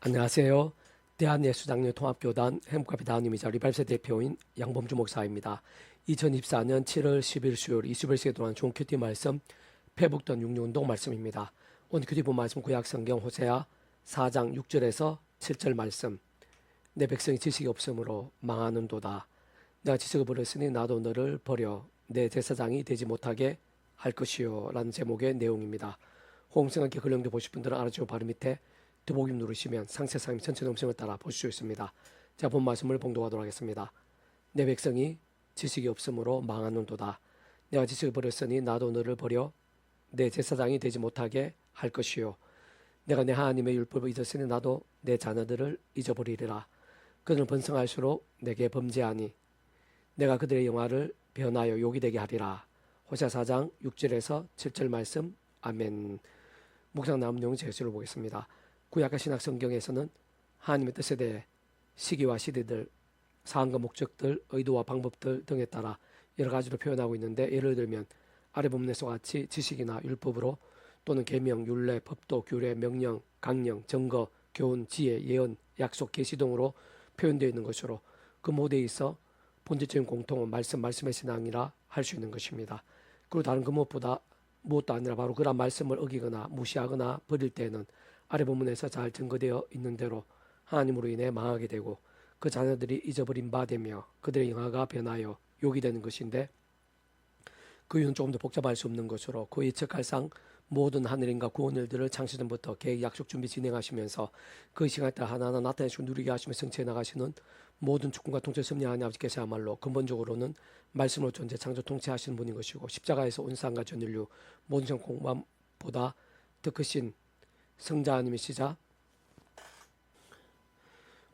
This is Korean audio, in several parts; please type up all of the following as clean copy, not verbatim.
안녕하세요. 대한예수장로통합교단 행복카페 다운님이자 리발세 대표인 양범주 목사입니다. 2024년 7월 10일 수요일 21시에 들어온 존 큐티 말씀 페북던 육류운동 말씀입니다. 오늘 큐티 본 말씀 구약성경 호세아 4장 6절에서 7절 말씀. 내 백성이 지식이 없으므로 망하는도다. 내가 지식을 버렸으니 나도 너를 버려 내 제사장이 되지 못하게 할 것이요 라는 제목의 내용입니다. 호응성함께 근령도 보실 분들은 아래쪽 바로 밑에 더보기 누르시면 상세상임 전체 음성을 따라 보실 수 있습니다. 자, 본 말씀을 봉독하도록 하겠습니다. 내 백성이 지식이 없으므로 망하는도다. 내가 지식을 버렸으니 나도 너를 버려 내 제사장이 되지 못하게 할 것이요 내가 내 하나님의 율법을 잊었으니 나도 내 자녀들을 잊어버리리라. 그들은 번성할수록 내게 범죄하니 내가 그들의 영화를 변하여 욕이 되게 하리라. 호세아 4장 6절에서 7절 말씀. 아멘. 묵상 나온 내용 제수를 보겠습니다. 구약과 신약 성경에서는 하나님의 뜻에 대해 시기와 시대들, 사항과 목적들, 의도와 방법들 등에 따라 여러 가지로 표현하고 있는데, 예를 들면 아래 본문에서 같이 지식이나 율법으로 또는 계명, 율례, 법도, 규례, 명령, 강령, 증거, 교훈, 지혜, 예언, 약속, 계시 등으로 표현되어 있는 것으로 그 모두에 있어 본질적인 공통은 말씀의 신앙이라 할 수 있는 것입니다. 그리고 다른 그 무엇도 아니라 바로 그런 말씀을 어기거나 무시하거나 버릴 때에는 아래 본문에서 잘 증거되어 있는 대로 하나님으로 인해 망하게 되고 그 자녀들이 잊어버린 바 되며 그들의 영화가 변하여 욕이 되는 것인데, 그 이유는 조금 더 복잡할 수 없는 것으로 그 예측할상 모든 하늘인과 구원 일들을 창세전부터 계획 약속 준비 진행하시면서 그 시간에 따라 하나하나 나타내시고 누리게 하시며 성취해 나가시는 모든 주권과 통치 섭리하는 아버지께서야말로 근본적으로는 말씀으로 존재 창조 통치하시는 분인 것이고, 십자가에서 온 세상과 전 인류 모든 성 공감보다 더 크신 성자 하나님이시자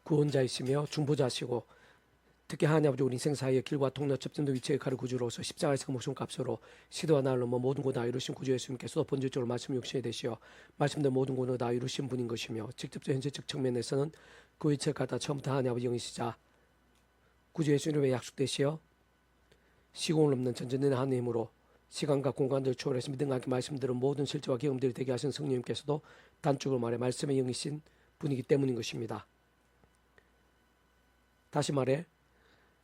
구원자이시며 중보자시고, 특히 하나님 아버지 우리 인생 사이의 길과 통로 접점도 위치의 칼을 구주로서 십자가에서 그 목숨값으로 시도와 날로 모든 곳 다 이루신 구주 예수님께서도 본질적으로 말씀 육신이 되시어 말씀대 모든 곳을 다 이루신 분인 것이며, 직접적 현재적 측면에서는 그 위치에 갖다 처음부터 하나님 아버지 영이시자 구주 예수님의 약속되시어 시공을 넘는 전전된 하나님으로 시간과 공간들을 초월해서 믿음과 함께 말씀들은 모든 실제와 경험들이 되게 하신 성령님께서도 단축으로 말해 말씀의 영이신 분이기 때문인 것입니다. 다시 말해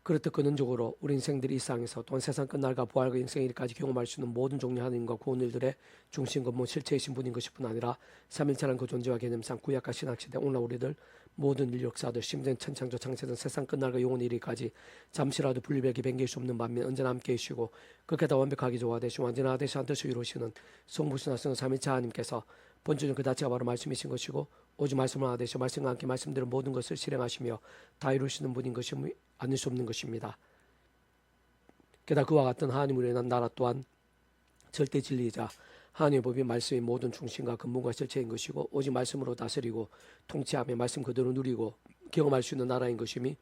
그렇듯 근원적으로 우리 인생들이 이 세상에서 또한 세상 끝날과 부활과 영생의 일까지 경험할 수 있는 모든 종류 하나님과 구원 일들의 중심 근본 실체이신 분인 것일 뿐 아니라 삼일체란 그 존재와 개념상 구약과 신학시대 오늘날 우리들 모든 인류 역사들 심전 천창조 창세전 세상 끝날과 영원의 일까지 잠시라도 분리되게 변개할 수 없는 반면 언제나 함께 계시고 그렇게 다 완벽하게 조화되시고 완전하 되시는 뜻을 이루시는 성부신화 성 삼일체 하나님께서 본질은 그 자체가 바로 말씀이신 것이고, 오직 말씀을 하나 되시어 말씀과 함께 말씀대로 모든 것을 실행하시며 다 이루시는 분인 것이 아닐 수 없는 것입니다. 게다가 그와 같은 하나님으로 인한 나라 또한 절대 진리이자 하나님의 법이 말씀의 모든 중심과 근본과 실체인 것이고, 오직 말씀으로 다스리고 통치하며 말씀 그대로 누리고 경험할 수 있는 나라인 것임이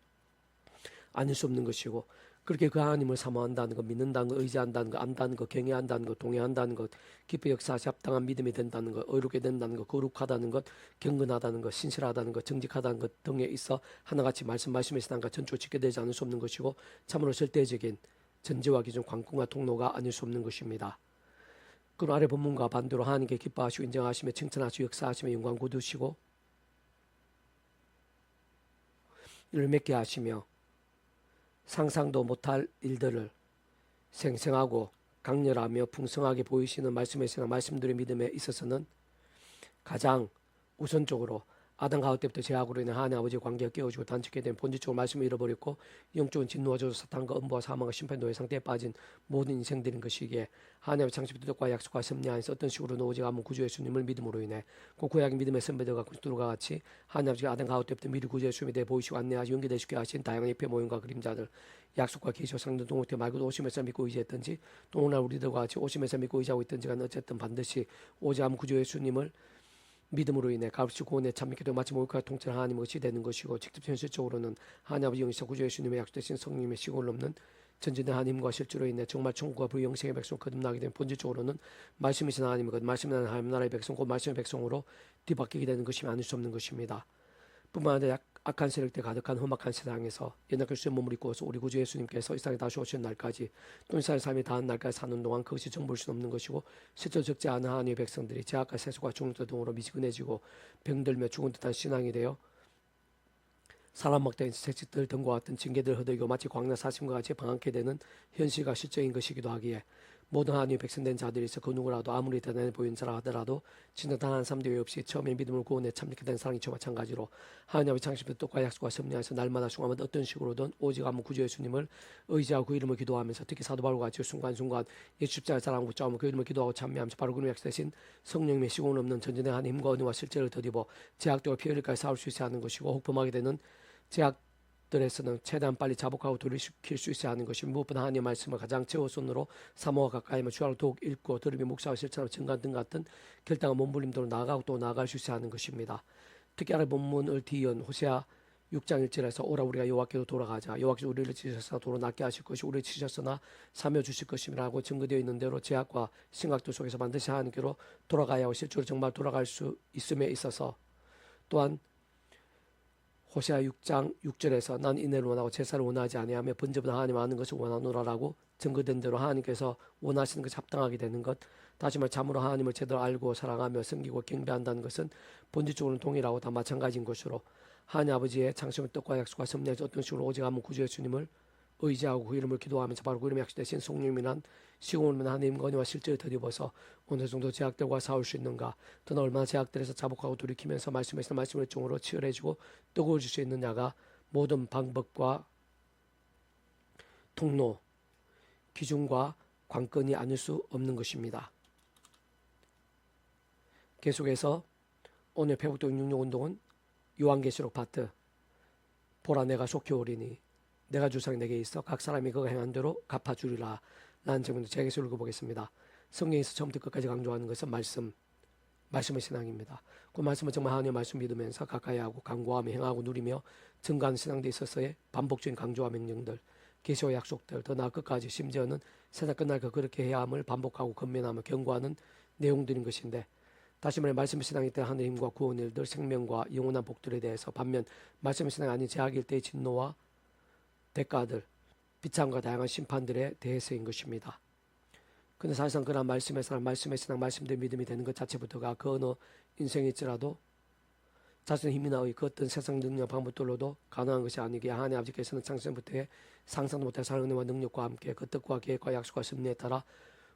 아닐 수 없는 것이고, 그렇게 그 하나님을 사모한다는 것, 믿는다는 것, 의지한다는 것, 안다는 것, 경외한다는 것, 동의한다는 것, 기뻐 역사하시 합당한 믿음이 된다는 것, 의롭게 된다는 것, 거룩하다는 것, 경건하다는 것, 신실하다는 것, 정직하다는 것 등에 있어 하나같이 말씀의 신앙과 전적으로 지켜되지 않을 수 없는 것이고, 참으로 절대적인 전제와 기준, 관건과 통로가 아닐 수 없는 것입니다. 그럼 아래 본문과 반대로 하나님께 기뻐하시고 인정하시며 칭찬하시고 역사하시며 영광 거두시고 이를 맺게 하시며 상상도 못할 일들을 생생하고 강렬하며 풍성하게 보이시는 말씀의 신앙, 말씀들의 믿음에 있어서는 가장 우선적으로 아담 가우 때부터 죄악으로 인해 하나님 아버지의 관계가 깨어지고 단축게 된 본질적으로 말씀을 잃어버렸고 영적인 진노와 저주 사탄과 음부와 사망과 심판 노예 상태에 빠진 모든 인생들인 것이기에 하나님의 창조의 뜻과 약속과 섭리 안에서 어떤 식으로는 오직 아무 구주 예수님을 믿음으로 인해 그 구약의 믿음의 선배들과 그리스도가 같이 하나님 아버지가 아담 가우 때부터 미리 구주 예수님에 대해 보이시고 안내하시고 연결되시게 하신 다양한 예표 모임과 그림자들, 약속과 계시와 상등 동호태 말고도 오심에서 믿고 의지했든지 또 오늘 우리들과 같이 오심에서 믿고 의지하고 있든지 간에 어쨌든 반드시 오직 아무 구주 예수님을 믿음으로 인해 값없이 구원에 참여하게 되고 마치 모욕과 통치를 하나님의 것이 되는 것이고, 직접 현실적으로는 하나님 아버지 영이시사 구주 예수님의 약속되신 성령님의 시공을 넘는 전진된 하나님과 실제로 인해 정말 천국과 부 영생의 백성 거듭나게 되면 본질적으로는 말씀이신 하나님의 것, 말씀이 하나님 나라의 백성, 곧 말씀의 백성으로 뒤바뀌게 되는 것이 아닐 수 없는 것입니다. 뿐만 아니라 악한 세력들 가득한 험악한 세상에서 옛날 그리스도의 몸을 입고서 우리 구주 예수님께서 이 세상에 다시 오시는 날까지 또 이 세상의 삶이 다한 날까지 사는 동안 그것이 정볼 수 없는 것이고 실제로 적지 않은 하나님의 백성들이 죄악과 세속과 중독 등으로 미지근해지고 병들며 죽은 듯한 신앙이 되어 사람 먹다인 채찍들 등과 같은 징계들 허들고 마치 광야 사심과 같이 방황케 되는 현실과 실정인 것이기도 하기에 모든 하나님의 백성된 자들이 있어 그 누구라도 아무리 대단해 보이는 자라 하더라도 진짜 단 한 사람도 없이 처음에 믿음을 구원에 참여하게 된 사랑이 저 마찬가지로 하나님의 창심부터 뜻과 약속과 섭리하여서 날마다 순간마다 어떤 식으로든 오직 한번 구주 예수님을 의지하고 그 이름을 기도하면서 특히 사도 바울과 같이 순간순간 예수 십자가의 사랑을 붙잡으며 그 이름을 기도하고 참여하면서 바로 그 약속되신 성령님의 시공 없는 전진의 한 힘과 은혜와 실제를 더디어 제약들과 피해를까지 싸울 수 있어야 하는 것이고 혹범하게 되는 제약들에서는 최대한 빨리 자복하고 돌이킬 수 있어야 하는 것이 무엇보다 하나님의 말씀을 가장 최우선으로 사모와 가까이면 주야로 더욱 읽고 들으며 묵상하고 실천하고 증거하는 등 같은 결단과 몸부림대로 나아가고 또 나아갈 수 있어야 하는 것입니다. 특히 아래 본문을 뒤이은 호세아 6장 1절에서 오라 우리가 여호와께로 돌아가자 여호와께서 우리를 치셨으나 도로 낫게 하실 것이 우리를 치셨으나 사며 주실 것임이라고 증거되어 있는 대로 제약과 심각들 속에서 반드시 하나님께로 돌아가야 하고 실제로 정말 돌아갈 수 있음에 있어서 또한 호세아 6장 6절에서 난 인내를 원하고 제사를 원하지 아니하며 번제보다 하나님 아는 것을 원하노라라고 증거된 대로 하나님께서 원하시는 것이 합당하게 되는 것, 다시 말해 참으로 하나님을 제대로 알고 사랑하며 섬기고 경배한다는 것은 본질적으로는 동일하고 다 마찬가지인 것으로 하나님 아버지의 창심의 뜻과 약속과 섭리에서 어떤 식으로 오직 한번 구주 예수님을 의지하고 그 이름을 기도하면서 바로 그 이름의 약속되신 성령님이란 시공을 하나님과 은혜와 실제를 더디어서 어느 정도 제약들과 싸울 수 있는가, 또는 얼마나 제약들에서 자복하고 돌이키면서 말씀에서 말씀을 종으로 치열해지고 뜨거워질 수 있느냐가 모든 방법과 통로, 기준과 관건이 아닐 수 없는 것입니다. 계속해서 오늘 배북동 66운동은 요한계시록 파트 보라 내가 속히 오리니 내가 주상 내게 있어 각 사람이 그가 행한 대로 갚아주리라 라는 제목으로 제게서 읽어보겠습니다. 성경에서 처음부터 끝까지 강조하는 것은 말씀의 신앙입니다. 그 말씀은 정말 하나님의 말씀 믿으면서 가까이 하고 간구하며 행하고 누리며 증거하는 신앙에 있어서의 반복적인 강조와 명령들, 계시와 약속들, 더 나아 끝까지 심지어는 세상 끝날 그 그렇게 해야 함을 반복하고 건면하며 경고하는 내용들인 것인데, 다시 말해 말씀의 신앙일 때 하늘의 힘과 구원의 일들, 생명과 영원한 복들에 대해서, 반면 말씀의 신앙이 아닌 제약일 때의 진노와 대가들, 비참과 다양한 심판들에 대해서인 것입니다. 근데 사실상 그러한 말씀의 사람, 말씀의 신앙, 말씀대로 믿음이 되는 것 자체부터가 그 어느 인생일지라도 자신의 힘이나 그 어떤 세상 능력 방법들로도 가능한 것이 아니기에 하나님 아버지께서는 창세부터의 상상도 못할 사랑과 능력과 함께 그 뜻과 계획과 약속과 섭리에 따라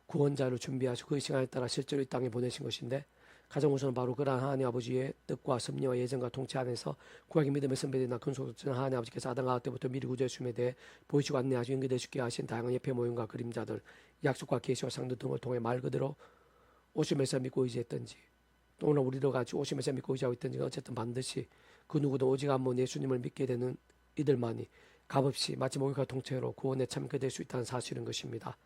구원자를 준비하시고 그 시간에 따라 실제로 이 땅에 보내신 것인데, 가장 우선 바로 그러한 하나님 아버지의 뜻과 섭리와 예정과 통치 안에서 구약의 믿음의 선배들이나 근속자는 하나님 아버지께서 아담 하와 때부터 미리 구주의 춤에 대해 보이시고 안내하시고 연결되시게 하신 다양한 예표 모형과 그림자들, 약속과 계시와 상도 등을 통해 말 그대로 오심에서 믿고 의지했던지, 또 오늘 우리도 같이 오심에서 믿고 의지하고 있던지, 어쨌든 반드시 그 누구도 오직 한번 예수님을 믿게 되는 이들만이 값없이 마치 목욕과 통째로 구원에 참게 될 수 있다는 사실인 것입니다.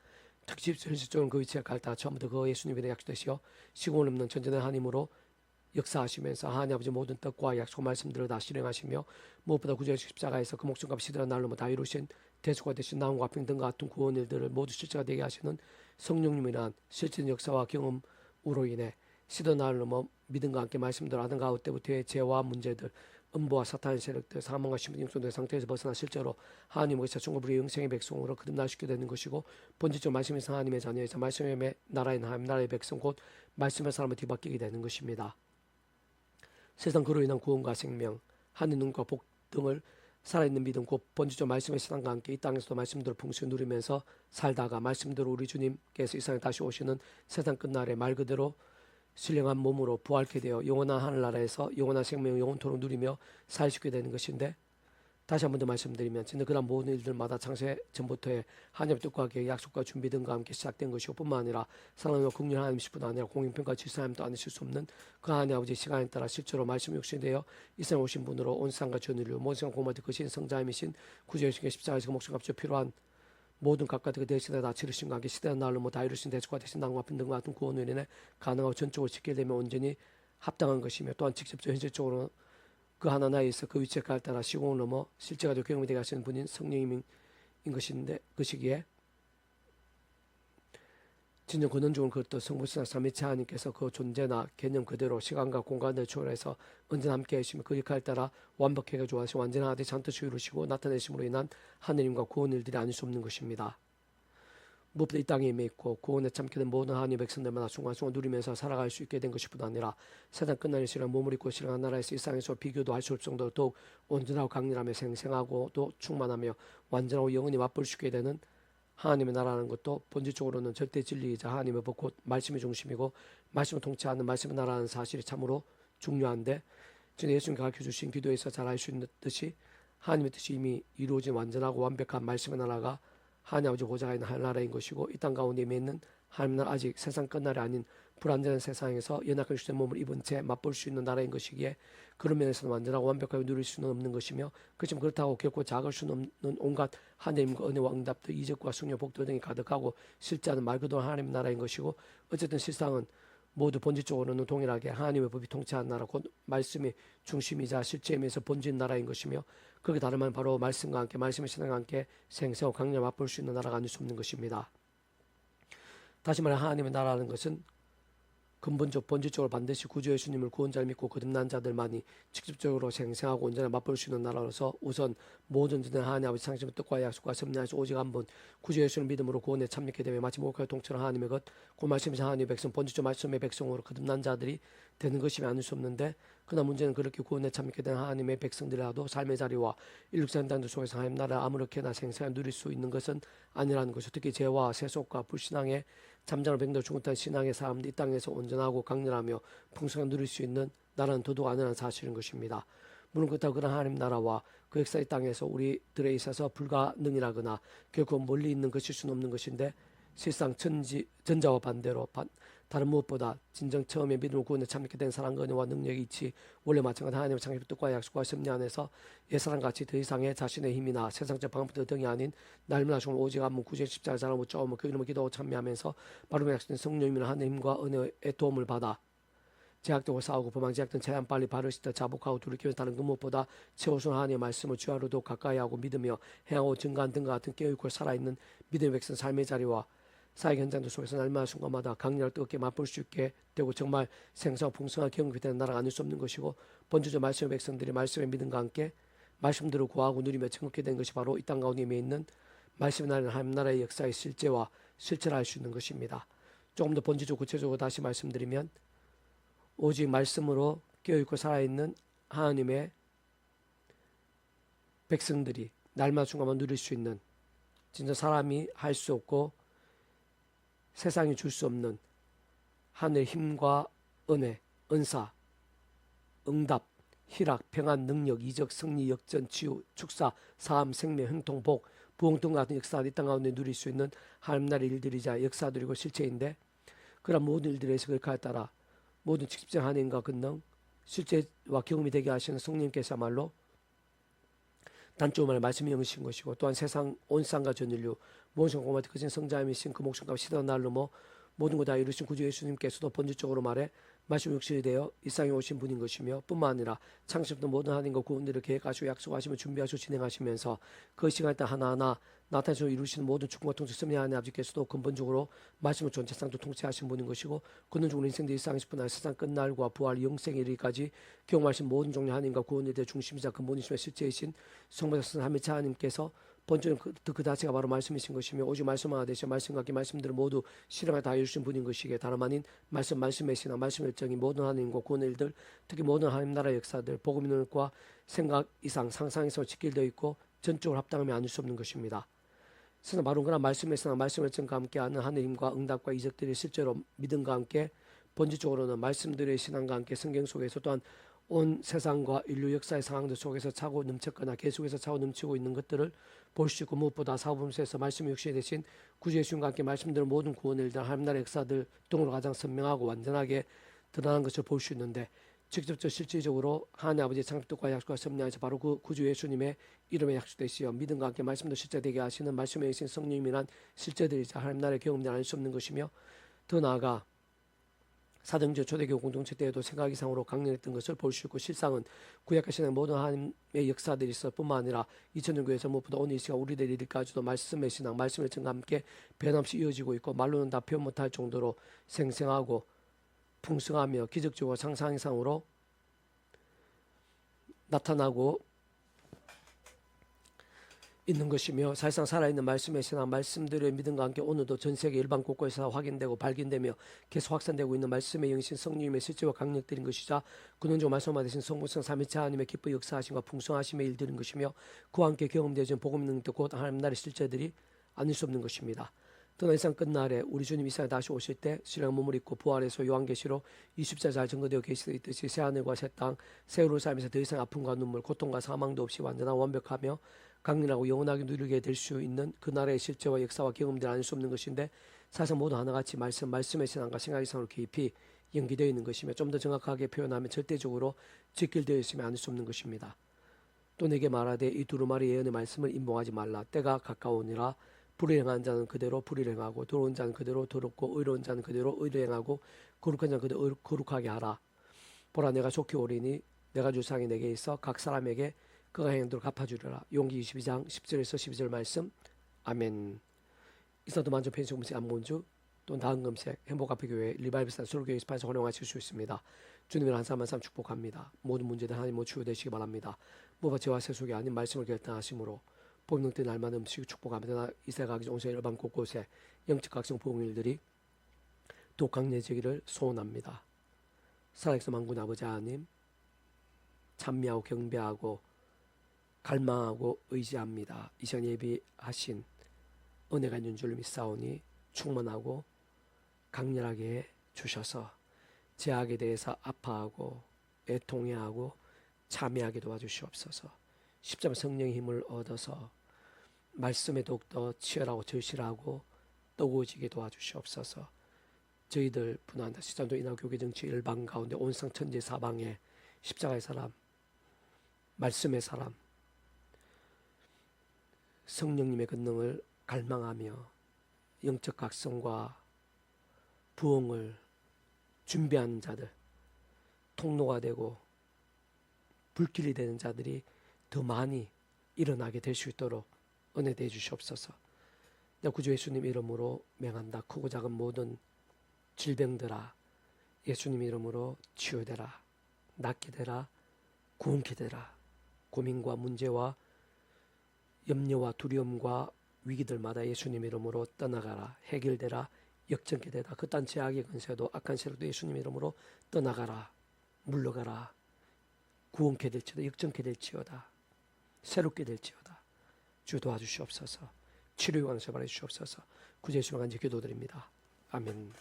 특히 현실적으로 그 위치에 갈다 처음부터 그 예수님에 대해 약속되시어 시공을 없는 전전의 하나님으로 역사하시면서 하나님 아버지 모든 뜻과 약속 말씀들을 다 실행하시며 무엇보다 구주의 십자가에서 그 목숨값 시들한 날로 다 이루신 대속과 되신 나음과 평등과 같은 구원 일들을 모두 실제가 되게 하시는 성령님이란 실제적인 역사와 경험으로 인해 시도 날로 믿음과 함께 말씀대로 하던 가운데 때부터의 죄와 문제들, 음부와 사탄의 세력들, 사망과 심판 영성의 상태에서 벗어나 실제로 하나님께서 중국의 영생의 백성으로 거듭나시게 되는 것이고, 본질적 말씀에서 하나님의 자녀에서 말씀의 나라인 하나님 나라의 백성 곧 말씀의 사람을 뒤바뀌게 되는 것입니다. 세상 그로 인한 구원과 생명, 하늘 눈과 복 등을 살아있는 믿음 곧 본질적 말씀의 신앙과 함께 이 땅에서도 말씀대로 풍성히 누리면서 살다가 말씀대로 우리 주님께서 이 세상에 다시 오시는 세상 끝날에 말 그대로 신령한 몸으로 부활케 되어 영원한 하늘나라에서 영원한 생명을 영원토록 누리며 살수있게 되는 것인데, 다시 한 번 더 말씀드리면 진짜 그런 모든 일들마다 창세 전부터의 하나님의 뜻과 계획, 약속과 준비 등과 함께 시작된 것이고, 뿐만 아니라 사랑과 국률 하나님이시뿐 아니라 공인평가 질서하나님도 아니실 수 없는 그 하나님 아버지의 시간에 따라 실제로 말씀 육신되어 이 세상에 오신 분으로 온 세상과 전인류 모든 세상 공모된 그 신성자임이신 구주의신께 십자가에서 목숨값이 필요한 모든 각각의 대신에 다 치르신 관계 시대한 날로 다 이루신 대속과 대신 당과 등과 같은 구원을 인해 가능하고 전적으로 지키게 되면 온전히 합당한 것이며, 또한 직접적 현실적으로 그 하나나에서 그 위치에 갈 따라 시공을 넘어 실제가 되고 경험이 되게 하시는 분인 성령님인 것인데, 그 시기에 진정 근원적으로 그것도 성부신학 삼위체 하나님께서 그 존재나 개념 그대로 시간과 공간을 초월해서 언제나 함께 하시며 그 역할에 따라 완벽하게 조하시고 완전하게 잔뜻이 이루시고 나타내심으로 인한 하느님과 구원 일들이 아닐 수 없는 것입니다. 무엇보다 이 땅에 임해 있고 구원에 참게 된 모든 하나님의 백성들마다 순간순간 누리면서 살아갈 수 있게 된 것이 뿐 아니라 세상 끝나는 시간 몸을 입고 실행한 나라에서 일상에서 비교도 할 수 없을 정도로 더욱 온전하고 강렬하며 생생하고 또 충만하며 완전하고 영원히 맛볼 수 있게 되는 하나님의 나라라는 것도 본질적으로는 절대 진리이자 하나님의 법 곧 말씀의 중심이고 말씀을 통치하는 말씀의 나라라는 사실이 참으로 중요한데, 지금 예수님이 가르쳐주신 기도에서 잘 알 수 있는 듯이 하나님의 뜻이 이미 이루어진 완전하고 완벽한 말씀의 나라가 하나님 아버지 보좌가 있는 하나라인 것이고, 이 땅 가운데 임해 있는 하나님 나라, 아직 세상 끝날이 아닌 불완전한 세상에서 연약한 주의 몸을 입은 채 맛볼 수 있는 나라인 것이기에 그런 면에서는 완전하고 완벽하게 누릴 수는 없는 것이며, 그렇지만 그렇다고 결코 작을 수는 없는 온갖 하나님과 은혜와 응답들, 이적과 승려, 복도 등이 가득하고 실제하는 말 그대로 하나님의 나라인 것이고, 어쨌든 실상은 모두 본질적으로는 동일하게 하나님의 법이 통치하는 나라, 곧 말씀이 중심이자 실제임에서 본질 나라인 것이며, 그게 다름은 바로 말씀과 함께 말씀의 신앙과 함께 생생하고 강렬 맛볼 수 있는 나라가 아닐 수 없는 것입니다. 다시 말해 하나님의 나라라는 것은 근본적 본질적으로 반드시 구주 예수님을 구원자를 믿고 거듭난 자들만이 직접적으로 생생하고 온전히 맛볼 수 있는 나라로서, 우선 모든 전에 하나님 아버지 상심의 뜻과 약속과 섭리하시 오직 한 분 구주 예수를 믿음으로 구원에 참여하게 되며 마치 목욕하여 통치하는 하나님의 것, 그 말씀이신 하나님의 백성, 본질적 말씀의 백성으로 거듭난 자들이 되는 것이 아닐 수 없는데, 그러나 문제는 그렇게 구원에 참여하게 된 하나님의 백성들이라도 삶의 자리와 일육산당들 속에서 하나님 나라 아무렇게나 생생하게 누릴 수 있는 것은 아니라는 것이죠. 특히 죄와 세속과 불신앙의 잠자는 병들 죽었다는 신앙의 사람들이 이 땅에서 온전하고 강렬하며 풍성하게 누릴 수 있는 나라는 더더욱 아니라는 사실인 것입니다. 물론 그렇다고 그런 하나님 나라와 그 역사의 땅에서 우리들에 있어서 불가능이라거나 결코 멀리 있는 것일 수는 없는 것인데, 실상 전자와 반대로 다른 무엇보다 진정 처음에 믿음을 구원에 참여하게 된 사랑과 은혜와 능력이 있지, 원래 마찬가지 하나님의 창조의 뜻과 약속과 섭리 안에서 옛사람같이 더 이상의 자신의 힘이나 세상적 방법들 등이 아닌 날마다 죽을 오직 한분 구주의 십자가를 사랑하고 쪼으며 그 이름을 기도하고 참여하면서 바로 약속된 성령님이나 하나님과 은혜의 도움을 받아 제약되고 싸우고 범망제약된 최대한 빨리 발을 씻다 자복하고 돌이키면서 다른 그 무엇보다 최우선 하나님의 말씀을 주하로도 가까이하고 믿으며 행하고 증거한 등과 같은 깨어있고 살아있는 믿음의 백성 삶의 자리와 사회 현장들 속에서 날마다 순간마다 강렬 뜨겁게 맛볼 수 있게 되고 정말 생사와 풍성한 경험이 되는 나라가 아닐 수 없는 것이고, 본주적 말씀의 백성들이 말씀의 믿음과 함께 말씀대로 구하고 누리며 증거하게 된 것이 바로 이 땅 가운데 있는 말씀의 나라는 하나님 나라의 역사의 실제와 실체를 알 수 있는 것입니다. 조금 더 본질적 구체적으로 다시 말씀드리면, 오직 말씀으로 깨어있고 살아있는 하나님의 백성들이 날마다 순간만 누릴 수 있는, 진짜 사람이 할 수 없고 세상이 줄 수 없는 하늘의 힘과 은혜, 은사, 응답, 희락, 평안, 능력, 이적, 승리, 역전, 치유, 축사, 사함, 생명, 형통, 복, 부흥 등 같은 역사가 이 땅 가운데 누릴 수 있는 하나님 나라의 일들이자 역사들이고 실체인데, 그런 모든 일들에서 그 역할에 따라 모든 직접적 하나님과 근능, 실제와 경험이 되게 하시는 성령께서야말로 단조만의 말씀이 영이신 것이고, 또한 세상 온 세상과 전 인류 모든 성공한테 크신 성자이신 그 목숨값 시대와 날로 모든 것 다 이루신 구주 예수님께서도 본질적으로 말해 말씀 육신이 되어 이 땅에 오신 분인 것이며, 뿐만 아니라 창세부터 모든 하나님과 구원들을 계획하시고 약속하시며 준비하시고 진행하시면서 그 시간에 따라 하나하나 나타내서 이루시는 모든 축복과 통치 섭리 하나님 아버지께서도 근본적으로 말씀을 전체상도 통치하신 분인 것이고, 근원적으로 인생들 일상에서 뿐 아니라 세상 끝날과 부활 영생에 이르기까지 경험하신 모든 종류 하나님과 구원에 대해 중심이자 근본이시며 실제이신 성부자 하나님의 하나님께서 본질은 그 자체가 바로 말씀이신 것이며, 오직 말씀 하나 되시어 말씀과 그 말씀들을 모두 실행에 다 이루신 분인 것이기에 다름 아닌 말씀의 신앙, 말씀의 일정이 모든 하나님과 구원의 일들, 특히 모든 하나님 나라의 역사들, 복음의 능력과 생각 이상 상상에서 직결되어 있고 전적으로 합당함이 아닐 수 없는 것입니다. 그러나 바로 그런 말씀의 신앙, 말씀의 일정과 함께하는 하느님과 응답과 이적들이 실제로 믿음과 함께 본질적으로는 말씀들의 신앙과 함께 성경 속에서 또한 온 세상과 인류 역사의 상황들 속에서 차고 넘쳤거나 계속해서 차고 넘치고 있는 것들을 볼 수 있고, 무엇보다 사후분수에서 말씀의 육신이 되신 구주 예수님과 함께 말씀대로 모든 구원의 일들, 하나님 나라의 역사들 등으로 가장 선명하고 완전하게 드러나는 것을 볼 수 있는데, 직접적 실질적으로 하나님 아버지의 창조과 약속과 섭리하에서 바로 그 구주 예수님의 이름에 약속되시어 믿음과 함께 말씀도 실제되게 하시는 말씀의 이신 성령님이란 실제들이자 하나님 나라의 경험들이 아닐 수 없는 것이며, 더 나아가 사도행전 초대교회 공동체 때에도 생각 이상으로 강렬했던 것을 볼 수 있고, 실상은 구약과 신약 모든 하나님의 역사들이 있을 뿐만 아니라 2000년 교회에서 무엇보다 오늘 이 시간 우리들 일까지도 말씀의 신앙, 말씀의 증과 함께 변함없이 이어지고 있고, 말로는 다 표현 못할 정도로 생생하고 풍성하며 기적적으로 상상 이상으로 나타나고 있는 것이며, 사실상 살아있는 말씀의 신앙, 말씀들의 믿음과 함께 오늘도 전 세계 일반 곳곳에서 확인되고 발견되며 계속 확산되고 있는 말씀의 영신 성령님의 실제와 강력들인 것이자, 근원적으로 말씀하신 성부성 삼위체 하나님의 기뻐 역사하심과 풍성하심의 일들인 것이며, 그와 함께 경험되어진 복음 능력 곧 하나님 나라의 실제들이 아닐 수 없는 것입니다. 또한 이 세상 끝날에 우리 주님 이 세상에 다시 오실 때 신령한 몸을 입고 부활해서 요한계시록 20자 잘 증거되어 계시듯이 새하늘과 새 땅, 새로운 삶에서 더 이상 아픔과 눈물, 고통과 사망도 없이 완전한 완벽하며 강렬하고 영원하게 누리게 될 수 있는 그 나라의 실제와 역사와 경험들이 아닐 수 없는 것인데, 사실 모두 하나같이 말씀의 신앙과 생각 이상으로 깊이 연기되어 있는 것이며, 좀 더 정확하게 표현하면 절대적으로 직결되어 있으면 아닐 수 없는 것입니다. 또 내게 말하되 이 두루마리 예언의 말씀을 임봉하지 말라. 때가 가까우니라. 불의행하는 자는 그대로 불의행하고, 더러운 자는 그대로 더럽고, 의로운 자는 그대로 의로행하고, 거룩한 자는 그대로 거룩하게 하라. 보라, 내가 좋게 오리니 내가 주상이 내게 있어 각 사람에게 그가 행한 대로 갚아주리라. 용기 22장 10절에서 12절 말씀. 아멘. 이사도 만족 펜션 검색 안본주 또는 다음 검색 행복카페교회 리바이브산 솔교회 스파에서 활용하실 수 있습니다. 주님을 한 사람 한 사람 축복합니다. 모든 문제들 하나님 치유되시기 바랍니다. 무엇 죄와 세속이 아닌 말씀을 결단하심으로 복능된 날마다 음식 축복합니다. 이세 가기 전에 일반 곳곳에 영적 각성 보응일들이 더욱 강해지기를 소원합니다. 살아계신 만군 아버지 하나님, 찬미하고 경배하고 갈망하고 의지합니다. 이 시간 예비하신 은혜가 있는 줄 믿사오니 충만하고 강렬하게 주셔서 제약에 대해서 아파하고 애통해하고 참여하게 도와주시옵소서. 십자가 성령의 힘을 얻어서 말씀에 더욱더 치열하고 절실하고 뜨거워지게 도와주시옵소서. 저희들 분한다 시장도 인하 교계 정치 일방 가운데 온상 천지 사방에 십자가의 사람, 말씀의 사람, 성령님의 권능을 갈망하며 영적 각성과 부흥을 준비하는 자들, 통로가 되고 불길이 되는 자들이 더 많이 일어나게 될 수 있도록 은혜 대해 주시옵소서. 내 구주 예수님 이름으로 명한다. 크고 작은 모든 질병들아 예수님 이름으로 치유되라. 낫게 되라. 구원케 되라. 고민과 문제와 염려와 두려움과 위기들마다 예수님 이름으로 떠나가라. 해결되라. 역전케 되라. 그딴 제약의 근세도 악한 세력도 예수님 이름으로 떠나가라. 물러가라. 구원케 될지어다. 역전케 될지어다. 새롭게 될지어다. 주 도와주시옵소서. 치료 요한을 제발해 주시옵소서. 구제 예수님 간절히 기도드립니다. 아멘.